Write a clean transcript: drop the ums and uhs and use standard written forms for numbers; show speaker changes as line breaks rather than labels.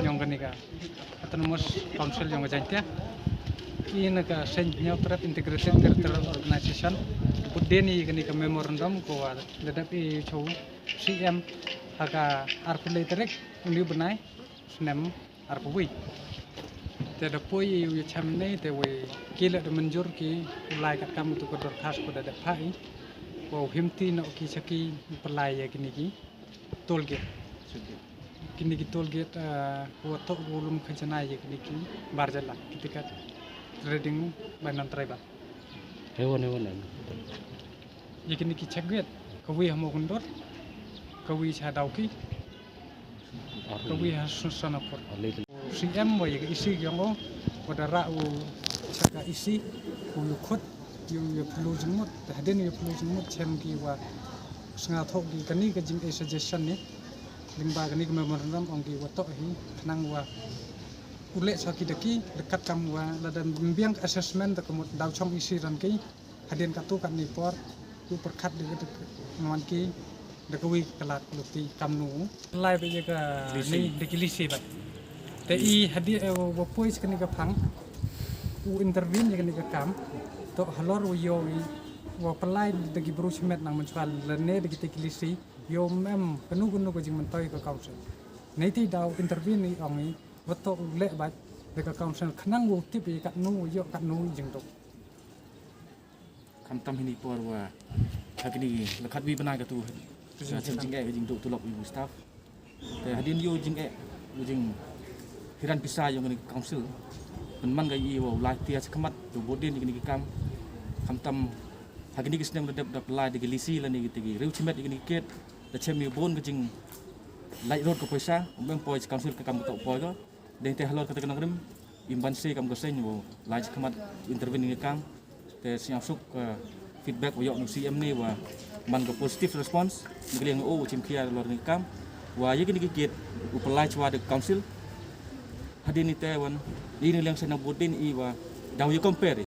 yang kenika autonomous council yang ngajanya ini ka senjanya terhadap integrated territorial organization budeni kenika memorandum ko tetapi cow CM aga arpulatorek ini benai senam arpui tidak pui yu chamne te we kila de menjur ki ulai kat kamu tu kodor khas ko da pai ko himti no ki saki pelai ya kini tolge kini tolge ko to ulum khajana ya kini barjala ketika trading banan tribal
hewan
ya kini cegwet kawi hamo kondor kawi sadauki kawi hasunsanapur CM boy isi yang pada rau cakap isi kulukut yu perlu jemut haden yu perlu jemut cem kiwa sangat hok di kani kejing suggestion ni limba kani memorandum ongki watok hi nang wa ulek saki deki dekat kamu wa ladan bimbing assessment kemudian dau chong isi ran ki haden katu kan ni por tu perkat di nuan ki dekawi kelak luti kamnu lai be ka ni dekilisi ba TI hadir wapoi sekali ke pang, intervene sekali ke kam, to halor yo wapelai degi berusimet nang mencual lene degi tekilisi yo mem kenu ke jing mentoi ke council. Nanti daw intervene ongi, wato lek bat degi council kenang wo tip kat nu yo kat nu jing to.
Kam tam hini por wa hakini lekat wi benai ka tu. Jing ke jing tu tulok ibu staff. Te hadin yo jing hiran pisah yang ini council penman gaya wow latihan sekemat tu bodin ini kam tam hari ini kita sedang dapat lai di gelisi lah ni kita riu cimet ini ket dah cemi bon kecing light road ke pisah umpeng poi council ke kamu tak poi ke dan teh halor kata kenang rim imban se kamu keseng wow lai sekemat intervene ini kam teh siang suk feedback wayok nu CM ni wah man ke positif response negeri yang cim kia luar ni kam wah ya kini ket upelai cua de council hadir ni Taiwan ini yang saya nak buatin iwa dah you compare